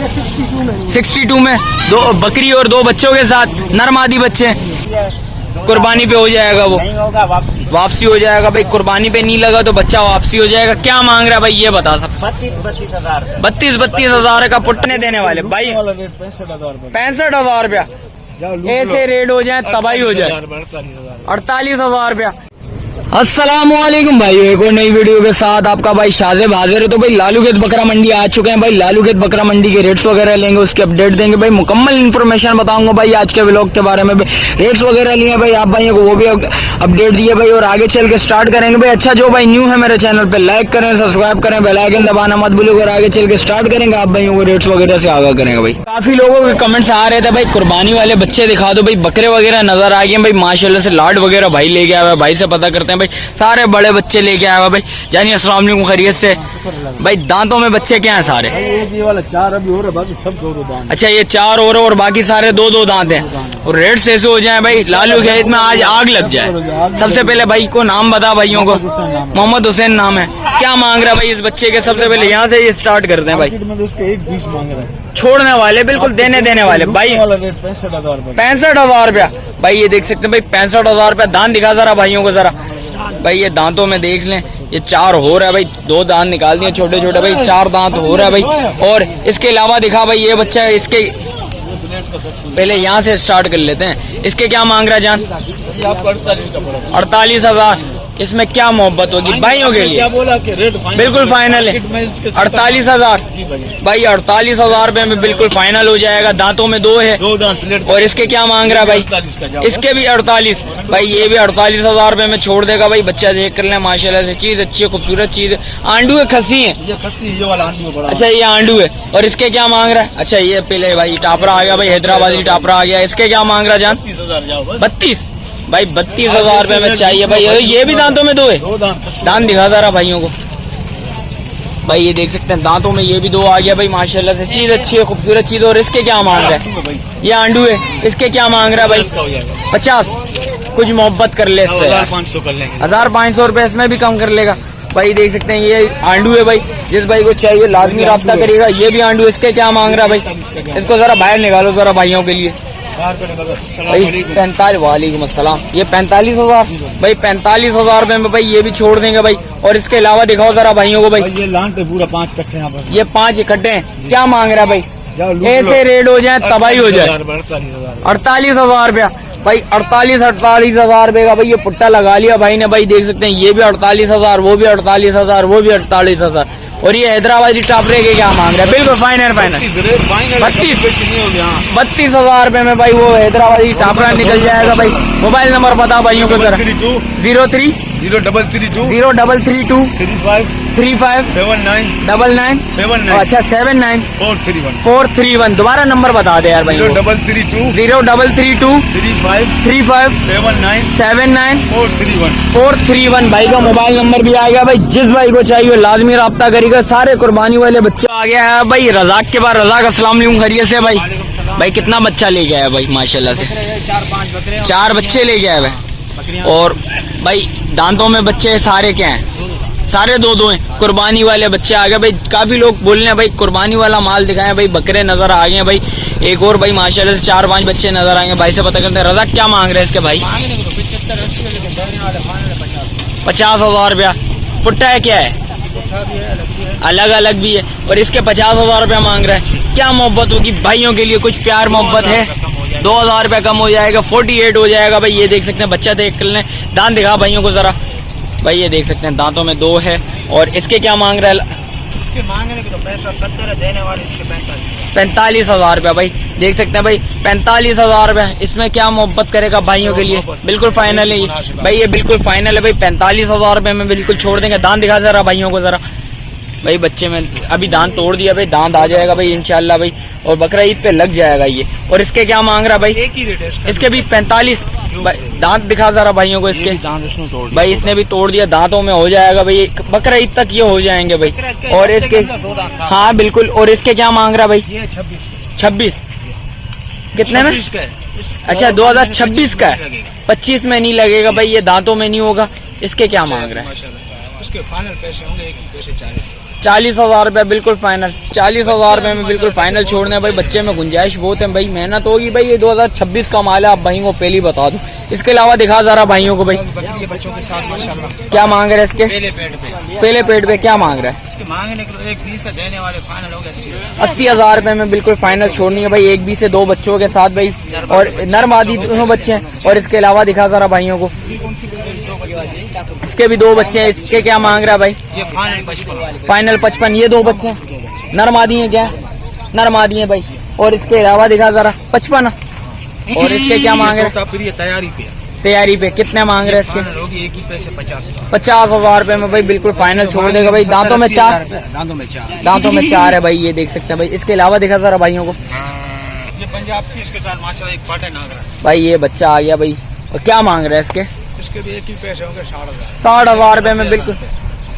ये 62 में। 62 में 2 बकरी और 2 बच्चों के साथ, नर मादी बच्चे। कुर्बानी पे हो जाएगा, वो नहीं होगा, वापसी हो जाएगा भाई। कुर्बानी पे नहीं लगा तो बच्चा वापसी हो जाएगा। क्या मांग रहा है भाई ये बता सकते? 32 हजार का पुट्टने देने वाले भाई। 65,000 रुपया। ऐसे रेट हो जाए तबाही हो जाए। 48,000 रुपया। अस्सलामुअलैकुम भाई, एक और नई वीडियो के साथ आपका भाई शाज़ेब हाजिर है। तो भाई लालू खेत बकरा मंडी आ चुके हैं भाई। लालू खेत बकरा मंडी के रेट्स वगैरह लेंगे, उसके अपडेट देंगे भाई। मुकम्मल इन्फॉर्मेशन बताऊंगा भाई आज के व्लॉग के बारे में। रेट्स वगैरह लिए भाई आप भाइयों को, वो भी अपडेट दिए भाई। और आगे चल के स्टार्ट करेंगे भाई। अच्छा जो भाई न्यू है मेरे चैनल पे, लाइक करें, सब्सक्राइब करें, बेल आइकन दबाना मत भूलिएगा। और आगे चल के स्टार्ट करेंगे आप भाइयों को रेट्स वगैरह से आगाह करेंगे भाई। काफी लोगों के कमेंट्स आ रहे थे भाई कुर्बानी वाले बच्चे दिखा दो भाई। बकरे वगैरह नजर आ गए भाई माशाल्लाह से। लाड वगैरह भाई लेके आया भाई से पता करते हैं भाई। सारे बड़े बच्चे लेके आया हुआ भाई। जानिए अस्सलाम वालेकुम, खैरियत से भाई। दांतों में बच्चे क्या हैं सारे? ये वाला 4 अभी हो रहा है, बाकी सब 2 दांत। अच्छा ये 4 हो रहे और बाकी सारे 2 दांत हैं। और रेट्स ऐसे हो जाए भाई लालू खेत में आज आग लग जाए। सबसे पहले भाई को नाम बता भाइयों को। मोहम्मद हुसैन नाम है। क्या मांग रहा है भाई इस बच्चे के? सबसे पहले यहाँ से ये स्टार्ट करते हैं भाई। 1,20 मांग रहा है। छोड़ने वाले बिल्कुल देने वाले भाई। 65,000 रुपया भाई। ये देख सकते हैं भाई 65,000 रुपया। दांत दिखा जरा भाइयों को जरा भाई। ये दांतों में देख लें, ये 4 हो रहा है भाई। 2 दांत निकाल दिए छोटे छोटे भाई। 4 दांत हो रहा है भाई। और इसके अलावा दिखा भाई ये बच्चा, इसके पहले यहाँ से स्टार्ट कर लेते हैं। इसके क्या मांग रहा है जान? 48,000। इसमें क्या मोहब्बत होगी भाइयों के लिए? क्या बोला कि रेट बिल्कुल फाइनल है 48,000 भाई। 48,000 रुपए में बिल्कुल फाइनल हो जाएगा। दांतों में 2 है। और इसके क्या मांग रहा है भाई? इसके भी 48 भाई। ये भी 48,000 रुपए में छोड़ देगा भाई। बच्चा देख कर लें माशाल्लाह से। चीज अच्छी है, खूबसूरत चीज है। आंडू है, खसी है? अच्छा ये आंडू है। और इसके क्या मांग रहा है? अच्छा ये पहले भाई टापरा आ गया भाई, हैदराबादी टापरा आ गया। इसके क्या मांग रहा है जान? 32 भाई। 32,000 रुपए में चाहिए भाई। ये भी दांतों में 2 है। दांत दिखा जरा भाइयों को भाई। ये देख सकते हैं दांतों में ये भी 2 आ गया भाई माशाल्लाह से। चीज अच्छी है, खूबसूरत चीज। और इसके क्या मांग रहा है? ये आंडू है। इसके क्या मांग रहा है भाई? 50। कुछ मोहब्बत कर ले, 1,500 कर लेंगे। 1,500 रुपए इसमें भी कम कर लेगा भाई। देख सकते हैं ये आंडू है भाई। जिस भाई को चाहिए लाजमी राब्ता करेगा। ये भी आंडू। इसके क्या मांग रहा है भाई? इसको जरा बाहर निकालो जरा भाइयों के लिए भाई। 45। वालेकुम अस्सलाम। ये 45,000 भाई। 45,000 रुपए में भाई ये भी छोड़ देंगे भाई। और इसके अलावा दिखाओ जरा भाइयों को भाई। ये लान पे पूरा 5 इकट्ठे यहाँ पर। ये 5 इकट्ठे हैं। क्या मांग रहा है भाई? ऐसे रेट हो जाए तबाही हो जाए। 48,000 रुपया भाई। 48,000 रुपए का भाई ये पुट्टा लगा लिया भाई ने भाई। देख सकते हैं ये भी 48,000, वो भी 48,000, वो भी 48,000। और ये हैदराबादी टापरे के क्या मांग रहा है? बिल्कुल फाइनल 32,000 रुपए में भाई वो हैदराबादी टापरा निकल जाएगा भाई। मोबाइल नंबर बता भाइयों को जरा। 03 0332 35 99 अच्छा 79 431। दोबारा नंबर बता दे यार भाई। 0332 35 79 431 भाई का मोबाइल नंबर भी आएगा भाई। जिस भाई को चाहिए लाजमी राब्ता करेगा। सारे कुर्बानी वाले बच्चे आ गया है भाई। रजाक के बाद रजाक अस्सलाम वालेकुम, खैरियत से भाई? भाई कितना बच्चा ले गया है भाई माशाल्लाह से? 4 बच्चे ले गया है भाई। और भाई दांतों में बच्चे सारे क्या हैं? सारे 2 हैं। कुर्बानी वाले बच्चे आ गए भाई। काफी लोग बोल रहे हैं भाई कुर्बानी वाला माल दिखाएं भाई। बकरे नजर आ गए भाई। एक और भाई माशाल्लाह से 4-5 बच्चे नजर आएंगे। भाई से पता करते हैं। रज़ा क्या मांग रहे हैं इसके भाई? 50,000 रुपया। पुट्टा है क्या है? अलग अलग भी है। और इसके 50,000 रुपया मांग रहा है। क्या मोहब्बत होगी भाइयों के लिए? कुछ प्यार मोहब्बत है? 2,000 रुपया कम हो जाएगा। 48 हो जाएगा भाई। ये देख सकते हैं बच्चा देख कर लें। दांत दिखा भाइयों को जरा भाई। ये देख सकते हैं दांतों में 2 है। और इसके क्या मांग रहा है? इसके मांगने की तो पैसा 70 देने वाले। इसके 45,000 रुपया भाई। देख सकते हैं भाई 45,000 रुपया। इसमें क्या मोहब्बत करेगा भाइयों के लिए? बिल्कुल फाइनल है भाई। ये बिल्कुल फाइनल है भाई। 45,000 रुपये में बिल्कुल छोड़ देंगे। दांत दिखा जरा भाइयों को जरा भाई। बच्चे में अभी दांत तोड़ दिया भाई। दांत आ जाएगा भाई इंशाल्लाह भाई। और बकरा ईद पे लग जाएगा ये। और इसके क्या मांग रहा भाई? एक ही रेट है इसके भी 45। दांत दिखा जरा भाइयों को इसके। भाई इसने भी तोड़ दिया। दांतों में हो जाएगा भाई। बकरा ईद तक ये हो जाएंगे भाई। और इसके हाँ बिल्कुल। और इसके क्या मांग रहा भाई? 26 कितने में? अच्छा 2026 का है। 25 में नहीं लगेगा भाई। ये दांतों में नहीं होगा। इसके क्या मांग रहा है? उसके फाइनल पैसे होंगे 1 पैसे 4 40,000 रुपए बिल्कुल फाइनल। 40,000 रुपए में बिल्कुल फाइनल छोड़ने भाई। बच्चे में गुंजाइश बहुत है भाई, मेहनत होगी भाई। ये 2026 का माल है, आप भाई को पहले बता दूं। इसके अलावा दिखा जरा भाइयों को भाई बच्चों के साथ माशाल्लाह। क्या मांग रहे हैं इसके? पहले पेट पे क्या मांग रहा है? इसके मांगने के 1,20 से देने वाले फाइनल हो गए 80,000 रुपए में बिल्कुल फाइनल छोड़नी है भाई। 1,20 से 2 बच्चों के साथ भाई, और नर मादी दोनों बच्चे हैं। और इसके अलावा दिखा जरा भाइयों को, इसके भी 2 बच्चे हैं। इसके क्या मांग रहा है भाई? ये फाइनल 55। ये 2 बच्चे हैं, नर मादी है क्या? नर मादी है भाई। और इसके अलावा दिखा जरा 55। और इसके क्या मांग रहे हैं? तैयारी पे कितने मांग रहे हैं इसके? एक ही पैसे 50,000 रुपए में भाई बिल्कुल फाइनल छोड़ देगा भाई। दांतों में 4, दांतों में 4 है भाई, ये देख सकते हैं भाई। इसके अलावा दिखा जरा भाइयों को, ये पंजाब की इसके साथ माशाल्लाह एक पाटे नागरा भाई ये बच्चा आ गया भाई। और क्या मांग रहे हैं इसके? इसके भी एक ही पैसे होंगे 60,000। 60,000 रुपए में बिल्कुल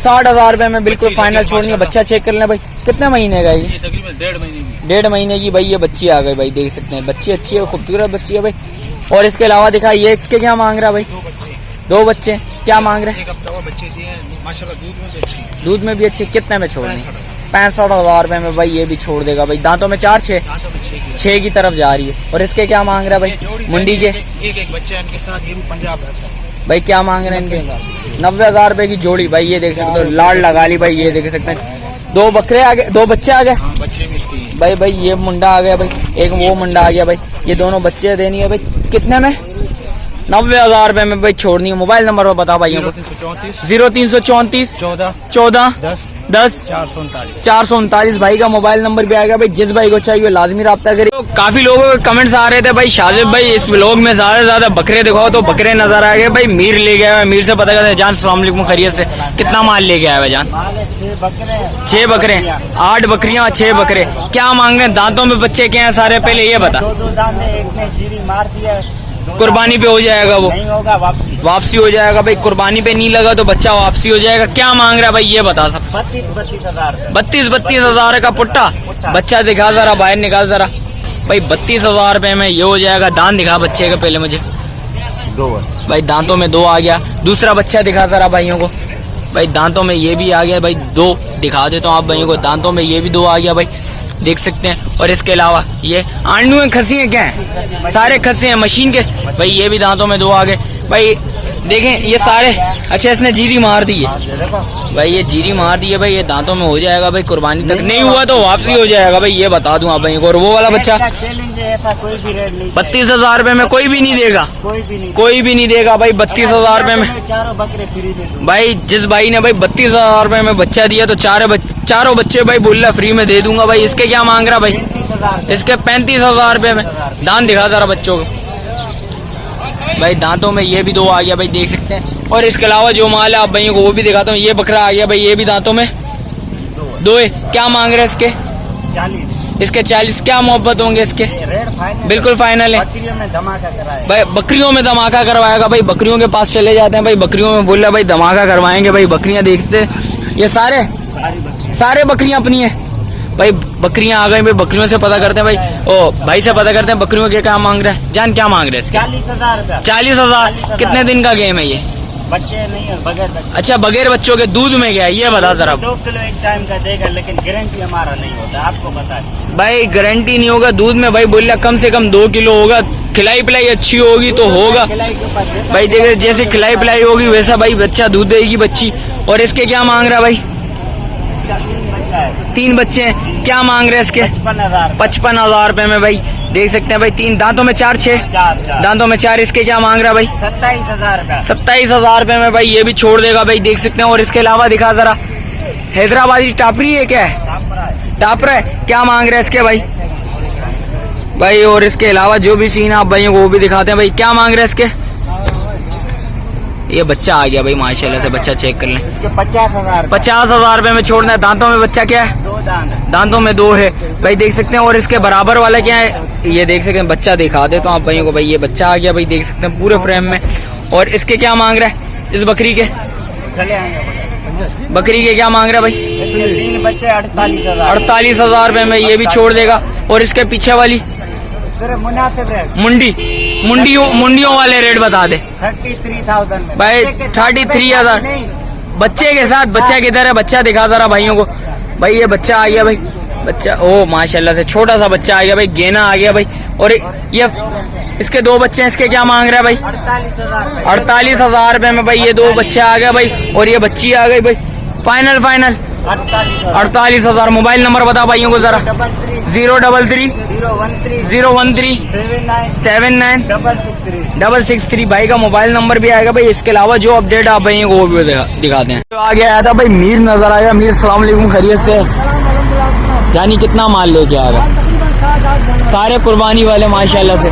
60,000 रुपए में बिल्कुल फाइनल छोड़नी है। बच्चा चेक कर लें भाई, कितने महीने का है ये? तकरीबन 1.5 महीने की। 1.5 महीने की भाई ये बच्ची आ गई भाई, देख सकते हैं। बच्ची अच्छी है, खूबसूरत बच्ची है भाई। और इसके अलावा दिखा, ये इसके क्या मांग रहा है भाई? 2 बच्चे क्या मांग रहे हैं? एक हफ्ता हुआ बच्चे दिए माशाल्लाह, दूध में भी अच्छी। दूध में भी अच्छी। कितने में छोड़नी? 65,000 रुपए में भाई ये भी छोड़ देगा भाई। दांतों में 4, 6 की तरफ जा रही है। और इसके क्या मांग रहा है भाई? मुंडी के एक बच्चे इनके साथ, ये भी पंजाब है भाई। क्या मांग रहे हैं इनके? 90,000 रुपए की जोड़ी भाई, ये देख सकते हो। लाड़ लगा ली भाई, ये देख सकते हैं। 2 बकरे आ गए, 2 बच्चे आ गए बच्चे भी इसकी भाई। भाई ये मुंडा आ गया भाई, एक वो मुंडा आ गया भाई। ये दोनों बच्चे देनी है भाई। कितने में? 90,000 रुपए में भाई छोड़नी है। मोबाइल नंबर वो बताओ भाइयों को। 0334 14 10 439 भाई का मोबाइल नंबर भी आ गया भाई। जिस भाई को चाहिए लाजमी रब्ता करिए। तो काफी लोगों के कमेंट्स आ रहे थे भाई, शाजिब भाई इस व्लॉग में ज्यादा से ज्यादा बकरे दिखाओ, तो बकरे नजर आ गए भाई। मीर ले गया है, मीर से पता करते हैं। जान अस्सलाम वालेकुम, खैरियत से? कितना माल ले गया है जान? 6 बकरे, 8 बकरियां, 6 बकरे। क्या मांग रहे हैं? दांतों में बच्चे क्या है सारे? पहले ये बता। कुर्बानी पे हो जाएगा, वो नहीं होगा, वापसी हो जाएगा भाई। कुर्बानी पे नहीं लगा तो बच्चा वापसी हो जाएगा। क्या मांग रहा है भाई ये बता सब? 32,000 का पुट्टा। बच्चा दिखा जरा, बाहर निकाल जरा भाई। 32,000 रुपए में ये हो जाएगा। दांत दिखा बच्चे का पहले मुझे। 2 भाई दांतों में 2 आ गया। दूसरा बच्चा दिखा जरा भाइयों को भाई। दांतों में ये भी आ गया भाई, 2 दिखा देता हूँ आप भाइयों को। दांतों में ये भी 2 आ गया भाई, देख सकते हैं। और इसके अलावा ये आंडू में खसी है, क्या है? सारे खसे हैं मशीन के भाई। ये भी दांतों में 2 आ गए भाई। देखें ये सारे। अच्छा इसने जीरी मार दी है भाई, ये जीरी मार दी है भाई। ये दांतों में हो जाएगा भाई। कुर्बानी तक नहीं हुआ तो वापसी हो जाएगा भाई, ये बता दूं आप भाई को। और वो वाला बच्चा चैलेंज है, ऐसा कोई भी रेट नहीं। 32,000 रुपए में कोई भी नहीं देगा, कोई भी नहीं देगा भाई। 32,000 रुपए में 4 बकरे फ्री दे भाई। जिस भाई ने भाई 32,000 रुपए में बच्चा दिया तो चारों बच्चे भाई बोल रहा फ्री में दे दूंगा भाई। इसके क्या मांग रहा भाई? इसके 35,000 रुपए में। दांत दिखा जरा बच्चों को भाई। दांतों में ये भी 2 आ गया भाई, देख सकते हैं। और इसके अलावा जो माल है आप भाइयों को वो भी दिखाता हूँ। ये बकरा आ गया भाई, ये भी दांतों में 2 है। क्या मांग रहे हैं इसके? 40। इसके 40। क्या मोहब्बत होंगे इसके? रेट फाइनल, बिल्कुल फाइनल है बकरियों में धमाका कराए भाई। बकरियों में धमाका करवाएगा भाई। बकरियों के पास चले जाते हैं भाई, बकरियों में बोल रहा भाई धमाका करवाएंगे भाई। बकरियां देखते, ये सारे बकरियां अपनी है भाई। बकरियां आ गई भाई, बकरियों से पता करते हैं भाई। ओ भाई से पता करते हैं बकरियों के क्या मांग रहा है। जान क्या मांग रहे हैं इसके? 40,000। 40,000। कितने दिन का गेम है ये? बच्चे नहीं है, बगैर बच्चे। अच्छा बगैर बच्चों के दूध में गया है, ये बता जरा 2 किलो एक टाइम का देगा, लेकिन गारंटी हमारा नहीं होता, आपको बता दें भाई। गारंटी नहीं होगा दूध में भाई। बोल रहा कम से कम 2 किलो होगा। खिलाई पिलाई अच्छी होगी तो होगा भाई। देखिए जैसे खिलाई पिलाई होगी वैसा भाई बच्चा दूध देगी बच्ची। और इसके क्या मांग रहा है भाई? 3 बच्चे हैं। क्या मांग रहे हैं इसके? 55,000 रुपए में भाई, देख सकते हैं भाई। 3 दांतों में 4, 6 दांतों में 4। इसके क्या मांग रहा है भाई? 27,000 रुपए में भाई। ये भी छोड़ देगा भाई, देख सकते हैं। और इसके अलावा दिखा जरा, हैदराबादी टापरी है क्या है? टापरा है। क्या मांग रहे हैं इसके भाई? भाई और इसके अलावा जो भी सीन आप भाइयों को वो भी दिखाते हैं भाई। क्या मांग रहे हैं इसके? ये बच्चा आ गया भाई माशाल्लाह से। बच्चा चेक कर लें। 50,000 रुपए में छोड़ना है। दांतों में बच्चा क्या है? 2 दांत, दांतों में 2 है भाई, देख सकते हैं। और इसके बराबर वाला क्या है? ये देख सकते हैं। बच्चा दिखा दे तो आप भाइयों को भाई। ये बच्चा आ गया भाई, देख सकते हैं पूरे फ्रेम में। और इसके क्या मांग रहा है इस बकरी के? चले आएंगे। बकरी के क्या मांग रहा है भाई? 3 बच्चे 48,000। 48,000 रुपए में ये भी छोड़ देगा। और इसके पीछे वाली मुनासिब रेट, मुंडियों वाले रेट बता दे 33,000 में भाई। 33,000 बच्चे के साथ। बच्चा किधर है? बच्चा दिखा जरा भाइयों को। भाई ये बच्चा आ गया भाई, बच्चा ओ माशाल्लाह से छोटा सा बच्चा आ गया भाई, गेना आ गया भाई। और ये इसके दो बच्चे हैं, इसके क्या मांग रहा है भाई? 48,000 रुपए में भाई ये दो बच्चे आ गए भाई। और ये बच्ची आ गई भाई, फाइनल 48,000। मोबाइल नंबर बता भाइयों को जरा। 033 013 79 663 भाई का मोबाइल नंबर भी आएगा भाई। इसके अलावा जो अपडेट आप भाइयों को वो भी दिखाते हैं। तो आगे आया था भाई मीर नजर आया। मीर सलाम अलैकुम, खैरियत से? जानी कितना माल लेके आएगा? सारे कुर्बानी वाले माशाल्लाह से।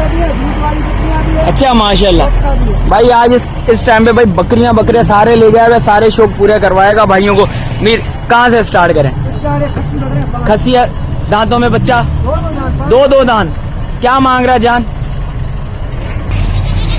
अच्छा माशाल्लाह भाई आज इस टाइम पे भाई बकरियां सारे ले गया है, सारे शौक पूरे करवाएगा भाइयों को। मीर कहाँ से स्टार्ट करें? खसिया दांतों में बच्चा, दो दांत। क्या मांग रहा है जान?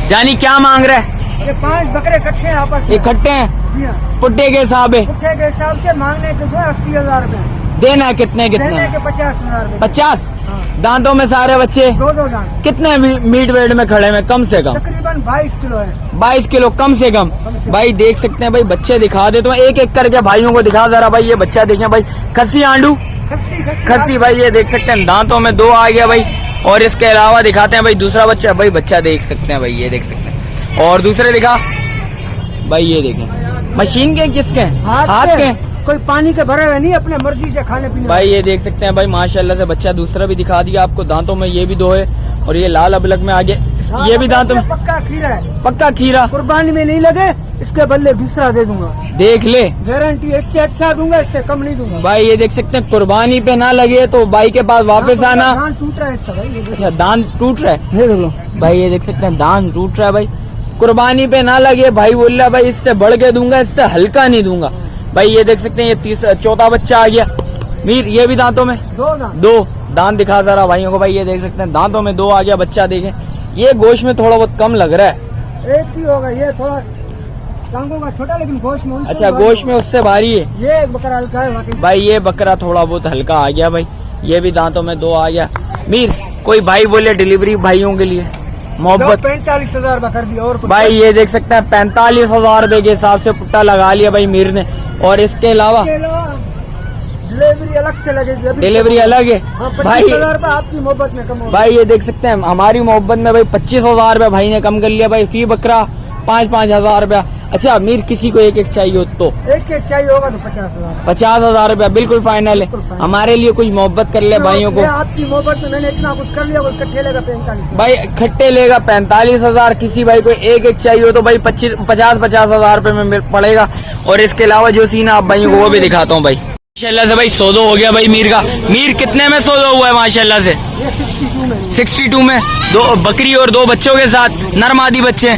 जानी क्या मांग रहा है? ये 5 बकरे इकट्ठे हैं आपस में। इकट्ठे हैं? जी हाँ। पुट्टे के हिसाब है? पुट्ठे के हिसाब से मांगने के जो है 80,000 रूपए। देना है कितने देने कितने? के 50,000 रूपए। 50। हाँ। दांतों में सारे बच्चे दो दांत। कितने मीट वेट में खड़े में? कम से कम तकरीबन 22 किलो है। 22 किलो कम से कम। भाई देख सकते हैं भाई, बच्चे दिखा दे तो एक एक करके भाइयों को दिखा जरा भाई। ये बच्चा देखें भाई, खस्सी आंडू खस्सी भाई ये देख सकते हैं, दांतों में 2 आ गया भाई। और इसके अलावा दिखाते हैं भाई दूसरा बच्चा। भाई बच्चा देख सकते हैं भाई, ये देख सकते हैं। और दूसरे दिखा भाई, ये देखें मशीन के किसके? हाथ के। कोई पानी के भरे हुए नहीं, अपने मर्जी से खाने पीने। भाई ये देख सकते हैं भाई माशाल्लाह से। बच्चा दूसरा भी दिखा दिया आपको, दांतों में ये भी 2 है। और ये लाल अबलग में आगे ये भी दांतों में पक्का खीरा है। पक्का खीरा। कुर्बानी में नहीं लगे, इसके बदले दूसरा दे दूंगा, देख ले। गारंटी इससे अच्छा दूंगा, इससे कम नहीं दूंगा। भाई ये देख सकते हैं, कुर्बानी पे ना लगे तो भाई के पास वापस आना। दांत टूट रहा है इसका भाई। अच्छा दांत टूट रहा है, ये देख लो भाई ये देख सकते हैं दांत टूट रहा है भाई। कुर्बानी पे ना लगे भाई बोल रहा है भाई, इससे बढ़ के दूंगा, इससे हल्का नहीं दूंगा। भाई ये देख सकते हैं, ये चौथा बच्चा आ गया। मीर ये भी दांतों में 2 दांत दिखा जरा भाइयों को। भाई ये देख सकते हैं दांतों में 2 आ गया बच्चा। देखें ये गोश्त में थोड़ा बहुत कम लग रहा है। एक ही होगा, ये थोड़ा टांगों का छोटा, लेकिन गोश्त में अच्छा गोश्त में उससे भारी है। ये एक बकरा हल्का है बाकी। भाई ये बकरा थोड़ा बहुत हल्का आ गया भाई। ये भी दांतों में 2 आ गया। मीर कोई भाई बोले डिलीवरी भाइयों के लिए मोहब्बत 45,000 कर दिया। और भाई ये देख सकते हैं 45,000 रुपए के हिसाब से पुट्टा लगा लिया भाई मीर ने। और इसके अलावा डिलीवरी अलग से लगेगी। अभी डिलीवरी अलग है भाई। 25,000 रुपए आपकी मोहब्बत में कम होगा। भाई ये देख सकते हैं हमारी मोहब्बत में भाई 25,000 रुपए भाई ने कम कर लिया भाई। फी बकरा 5,000 रुपया। अच्छा मीर किसी को एक चाहिए हो तो एक चाहिए होगा तो 50,000। 50,000 रुपया बिल्कुल फाइनल है। हमारे लिए कुछ मोहब्बत कर ले भाइयों को। आपकी मोहब्बत में मैंने इतना कुछ कर लिया, इकट्ठे लेगा 45 भाई इकट्ठे लेगा 45,000। किसी भाई को एक चाहिए हो तो भाई 50,000 रुपए में पड़ेगा। और इसके अलावा जो सीना आप भाइयों को वो भी दिखाता हूँ भाई। माशाल्लाह से भाई सौदा हो गया भाई मीर का। मीर कितने में सौदा हुआ है माशाल्लाह से? ये 62 में 2 बकरी और 2 बच्चों के साथ, नरमादी बच्चे।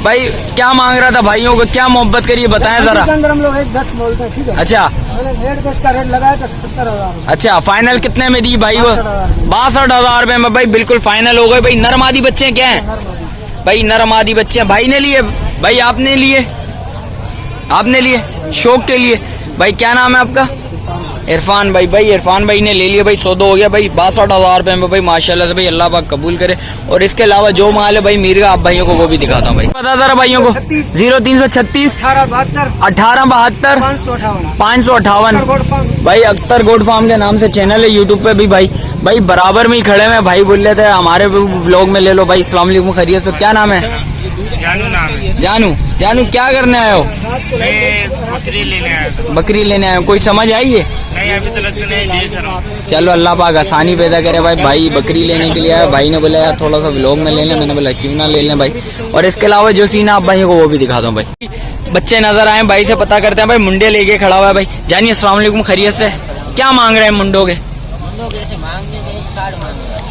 भाई क्या मांग रहा था भाइयों को, क्या मोहब्बत करिए बताएं जरा। अंदर हम लोग 10 बोलते हैं, ठीक है। अच्छा मैंने रेट का इसका रेट लगाया था 70,000। अच्छा फाइनल कितने में दी भाई? वो 62,000 रुपए में भाई बिल्कुल फाइनल हो गए भाई। नरमादी बच्चे क्या हैं भाई? नरमादी बच्चे भाई ने लिए भाई, आपने लिए शौक के लिए। भाई क्या नाम है आपका? इरफान भाई। भाई इरफान भाई ने ले लिया भाई, सौदा हो गया भाई 62,000 रुपए में भाई माशाल्लाह से भाई। अल्लाह पाक कबूल करे। और इसके अलावा जो माल है भाई मीर का, आप भाइयों को वो भी दिखाता हूँ भाई। बता जरा भाइयों को। 0336 1872 558 भाई अख्तर गोड फार्म के नाम से चैनल है यूट्यूब पे भी भाई। भाई बराबर में ही खड़े में भाई बोल रहे थे हमारे ब्लॉग में ले लो भाई। अस्सलाम वालेकुम, खैरियत से? क्या नाम है? जानू नाम है। जानू क्या करने आए हो? मैं बकरी लेने आया था। बकरी लेने आए हो, कोई समझ आई है? नहीं अभी तो लगता नहीं, देख रहा हूँ। चलो अल्लाह पाक आसानी पैदा करे भाई। भाई बकरी लेने के लिए आया, भाई ने बोला यार थोड़ा सा व्लॉग में ले लें। मैंने बोला क्यों ना ले लें भाई। और इसके अलावा जो सीन आप भाइयों को वो भी दिखाता हूँ भाई। बच्चे नजर आए, भाई से पता करते हैं भाई। मुंडे लेके खड़ा हुआ है भाई। जानिए अस्सलाम वालेकुम, खैरियत से? क्या मांग रहे हैं मुंडों के?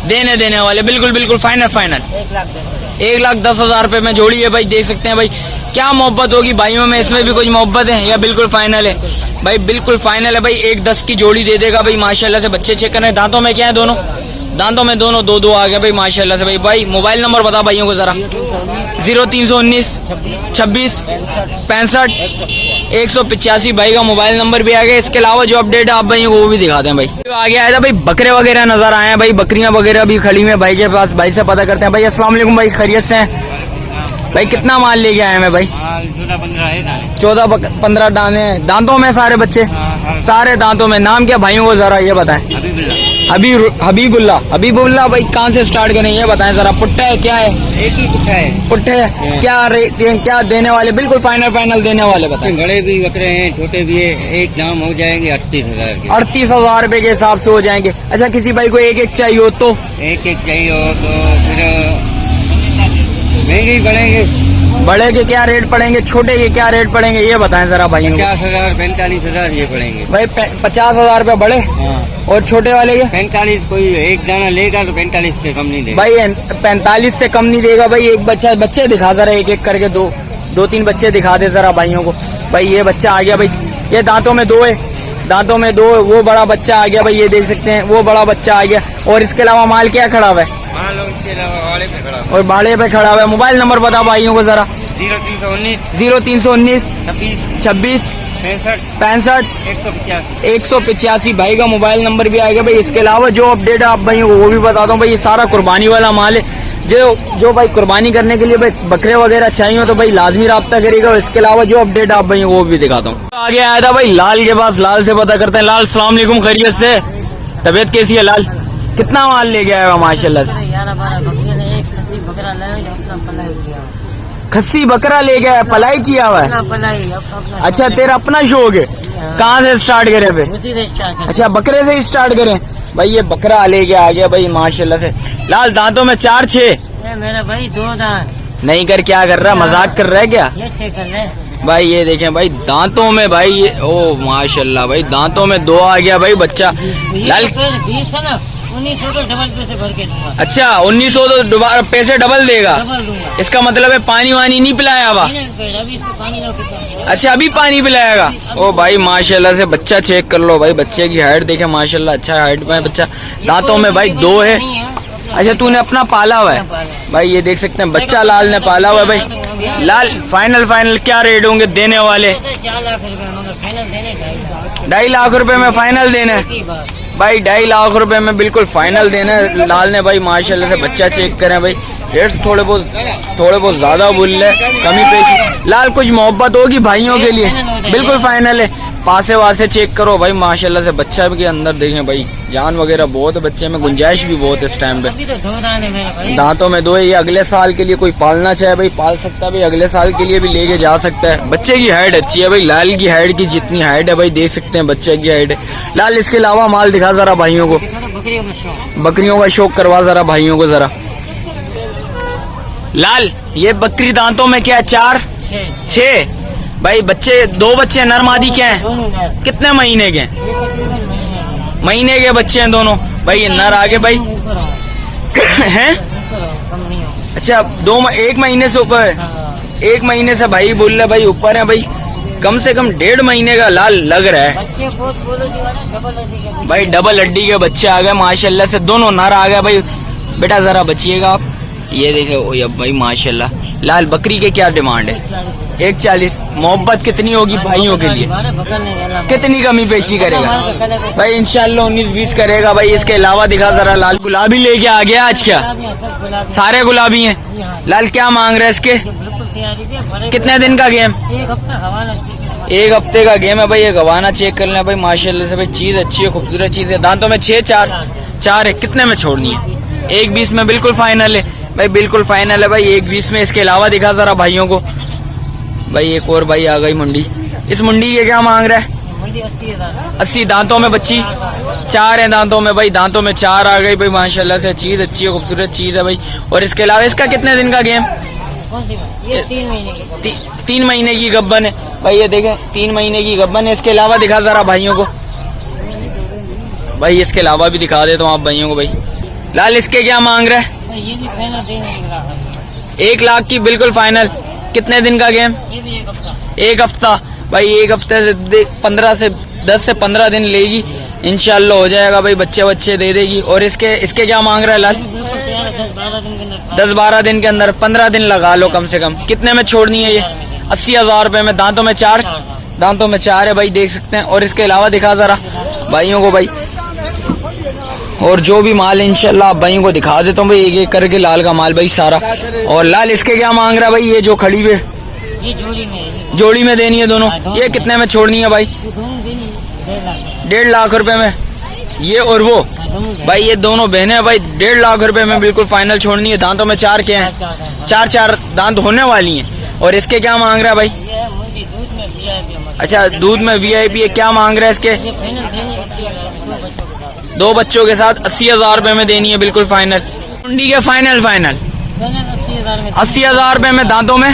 देने वाले बिल्कुल फाइनल 1,10,000 रुपए में जोड़ी है भाई। देख सकते हैं भाई क्या मोहब्बत होगी भाइयों में, इसमें भी कुछ मोहब्बत है या बिल्कुल फाइनल है भाई? बिल्कुल फाइनल है भाई। 1,10 की जोड़ी दे देगा भाई माशाल्लाह से। बच्चे चेक करने, दांतों में क्या है? दोनों दांतों में 2 आ गया भाई माशाल्लाह से भाई। भाई मोबाइल नंबर बता भाइयों को जरा। 0319 26 65 185 भाई का मोबाइल नंबर भी आ गया। इसके अलावा जो अपडेट है आप भाइयों को वो भी दिखाते हैं भाई। आगे आया था भाई, बकरे वगैरह नजर आए हैं भाई। बकरियां वगैरह भी खड़ी हुई हैं भाई के पास। भाई से पता करते हैं भाई। अस्सलाम वालेकुम भाई, खैरियत से हैं? भाई कितना माल लेके आए हैं भाई? 14-15 है दाने। 14-15 दाने हैं। दांतों में सारे बच्चे, सारे दांतों में। नाम क्या भाइयों को जरा ये बताएं। हबीबुल्ला भाई कहाँ से स्टार्ट करें ये बताएं जरा। पुट्टा है क्या है? एक ही पुट्ठा है। पुट्टे है। क्या रेट, क्या देने वाले? बिल्कुल फाइनल देने वाले बताएं। बड़े भी बकरे हैं, छोटे भी है। एक दाम हो जाएंगे 38,000 के। 38,000 रुपए के हिसाब से हो जाएंगे। अच्छा किसी भाई को एक एक चाहिए हो तो? एक चाहिए हो तो फिर महंगे ही पड़ेंगे। बड़े के क्या रेट पड़ेंगे, छोटे के क्या रेट पड़ेंगे ये बताएं जरा भाई। 50,000 45,000 ये पड़ेंगे भाई 50,000 रुपए बड़े और छोटे वाले के 45। कोई एक दाना लेगा तो 45 से कम नहीं देगा भाई। 45 से कम नहीं देगा भाई। एक बच्चे दिखा जरा, एक एक करके दो तीन बच्चे दिखा दे जरा भाइयों को। भाई ये बच्चा आ गया भाई, ये दांतों में 2 है, दांतों में 2। वो बड़ा बच्चा आ गया भाई, ये देख सकते हैं वो बड़ा बच्चा आ गया। और इसके अलावा माल क्या खड़ा हुआ है? और बाड़े पे खड़ा हुआ है। मोबाइल नंबर बता भाइयों को जरा। 0319 26 65 185 भाई का मोबाइल नंबर भी आएगा भाई। इसके अलावा जो अपडेट आप भाइयों को वो भी बता दूं भाई। ये सारा कुर्बानी वाला माल है। जो भाई कुर्बानी करने के लिए भाई बकरे वगैरह चाहिए तो भाई लाजमी राब्ता करेगा। और इसके अलावा जो अपडेट आप भाई वो भी दिखाता हूँ। आगे आया था भाई लाल के पास, लाल से पता करते हैं। लाल सलाम अलैकुम, खैरियत से? तबीयत कैसी है लाल? कितना माल ले गया है माशाल्लाह से? खस्सी बकरा ले गया है, पलाई किया हुआ है। अच्छा तेरा अपना शौक है? कहाँ से स्टार्ट करे फिर? अच्छा बकरे से ही स्टार्ट करें भाई। ये बकरा ले गया आ गया भाई माशाल्लाह से। लाल दांतों में 4-6 मेरा भाई 2 दांत नहीं कर क्या कर रहा, मजाक कर रहा है क्या ये चेक कर ले भाई? ये देखें भाई दांतों में भाई ये, ओ माशाल्लाह भाई दांतों में 2 आ गया भाई बच्चा। लाल 20 है ना, 1900 तो डबल पैसे भर के दूंगा। अच्छा 1900 तो दोबारा पैसे डबल देगा? डबल दूंगा। इसका मतलब है पानी वानी नहीं पिलाया हुआ? अभी इसको पानी लो कितना। अच्छा अभी पानी पिलाएगा? ओ भाई माशाल्लाह से बच्चा चेक कर लो भाई। बच्चे की हाइट देखे माशाल्लाह, अच्छा हाइट में बच्चा। दांतों में भाई 2 है। अच्छा तूने अपना पाला हुआ है भाई? ये देख सकते हैं बच्चा लाल ने पाला हुआ है भाई। लाल फाइनल क्या रेट होंगे देने वाले? 4 लाख रुपए फाइनल देने। 2.5 लाख रुपए में फाइनल देना है भाई। 2.5 लाख रुपए में बिल्कुल फाइनल देना है लाल ने भाई माशाल्लाह से। बच्चा चेक करें भाई। रेट्स थोड़े बहुत ज्यादा बोल रहे, कमी पेशी। लाल कुछ मोहब्बत होगी भाइयों के लिए? बिल्कुल फाइनल है। पासे वासे चेक करो भाई माशाल्लाह से। बच्चा के अंदर देखें भाई, जान वगैरह बहुत है बच्चे में, गुंजाइश भी बहुत है इस टाइम पे। दांतों में 2 है। ये अगले साल के लिए कोई पालना चाहे भाई पाल सकता है भाई। अगले साल के लिए भी लेके जा सकता है। बच्चे की हाइट अच्छी है भाई। लाल की हाइट की जितनी हाइट है भाई देख सकते हैं बच्चे की हाइट है। लाल इसके अलावा माल दिखा जरा भाइयों को। बकरियों का शौक करवा जरा भाइयों को जरा। लाल ये बकरी दांतों में क्या 4-6 भाई? बच्चे 2 बच्चे नर मादी क्या है? कितने महीने के? महीने के बच्चे हैं दोनों भाई। ये नर आगे भाई हैं। अच्छा 1 महीने से ऊपर है। 1 महीने से भाई बोल रहे भाई ऊपर है भाई। कम से कम 1.5 महीने का लाल लग रहा है भाई। डबल हड्डी के बच्चे आ गए माशाल्लाह से। दोनों नर आ गए भाई। बेटा जरा बचिएगा आप। ये देखे भाई माशाल्लाह। लाल बकरी के क्या डिमांड है? 140। मोहब्बत कितनी होगी भाइयों के लिए? कितनी कमी पेशी करेगा भाई? इंशाल्लाह 19-20 करेगा भाई। इसके अलावा दिखा जरा। लाल गुलाबी लेके आ गया आज क्या? सारे गुलाबी हैं। लाल क्या मांग रहे हैं इसके? कितने दिन का गेम? 1 हफ्ते का गेम है भाई। ये गवाना चेक कर लें भाई माशाल्लाह से भाई। चीज अच्छी है, खूबसूरत चीज है। दांतों में 6-4 है। कितने में छोड़नी है? 1-20 में बिल्कुल फाइनल है भाई। बिल्कुल फाइनल है भाई 1-20 में। इसके अलावा दिखा जरा भाइयों को भाई। एक और भाई आ गई मुंडी। इस मुंडी के क्या मांग रहा है? 80। दांतों में बच्ची 4 है दांतों में भाई। दांतों में 4 आ गई भाई माशाल्लाह से। चीज अच्छी है, खूबसूरत चीज है भाई। और इसके अलावा इसका कितने दिन का गेम? ये 3 महीने की गब्बन है भाई। ये देखें 3 महीने की गब्बन है। इसके अलावा दिखा जरा भाइयों को भाई। इसके अलावा भी दिखा देता हूँ आप भाइयों को भाई। लाल इसके क्या मांग रहा है? ये भी फाइनल देने 1 लाख की बिल्कुल फाइनल। कितने दिन का गेम? ये भी 1 हफ्ता। 1 हफ्ता भाई। 1 हफ्ते से 10 से 15 दिन लेगी इंशाल्लाह हो जाएगा भाई। बच्चे दे देगी। और इसके क्या मांग रहा है लाल? 10-12 दिन के अंदर। 15 दिन लगा लो कम से कम। कितने में छोड़नी है ये? 80,000 रुपए में। दांतों में 4 है भाई देख सकते हैं। और इसके अलावा दिखा जरा भाइयों को भाई। और जो भी माल है इंशाल्लाह आप भाइयों को दिखा देता हूँ भाई, एक एक करके लाल का माल भाई सारा। और लाल इसके क्या मांग रहा है भाई, ये जो खड़ी हुई है ये जोड़ी में देनी है दोनों, ये कितने में छोड़नी है भाई? 1.5 लाख रुपए में। ये और वो भाई ये दोनों बहनें भाई 1.5 लाख रुपए में बिल्कुल फाइनल छोड़नी है। दांतों में 4 के हैं, 4 दांत होने वाली हैं। और इसके क्या मांग रहा है भाई? अच्छा दूध में VIP है, क्या मांग रहा है इसके? 2 बच्चों के साथ 80,000 रुपए में देनी है बिल्कुल फाइनल। मंडी के फाइनल 80,000 रुपए में, दांतों में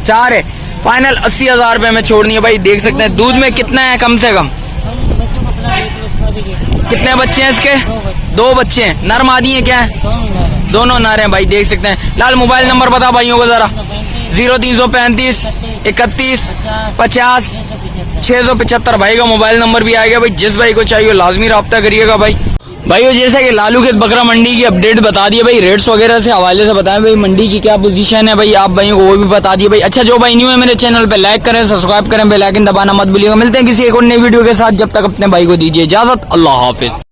4 है, फाइनल 80,000 रुपए में छोड़नी है भाई। देख सकते हैं दूध में कितना है कम से कम? कितने बच्चे हैं इसके? 2 बच्चे हैं, नर मादी है क्या है? दोनों नर हैं भाई। देख सकते हैं। लाल मोबाइल नंबर बता भाइयों को जरा। 0335 31 50 675 भाई का मोबाइल नंबर भी आएगा भाई। जिस भाई को चाहिए लाजमी रब्ता करिएगा भाई। भाइयों जैसा कि लालू के बकरा मंडी की अपडेट बता दिए भाई, रेट्स वगैरह से हवाले से बताएं भाई, मंडी की क्या पोजीशन है भाई, आप भाइयों को वो भी बता दिए भाई। अच्छा जो भाई न्यू है मेरे चैनल पे लाइक करें, सब्सक्राइब करें, बेल आइकन दबाना मत भूलिएगा। मिलते हैं किसी एक और नई वीडियो के साथ, जब तक अपने भाई को दीजिए इजाजत। अल्लाह हाफिज।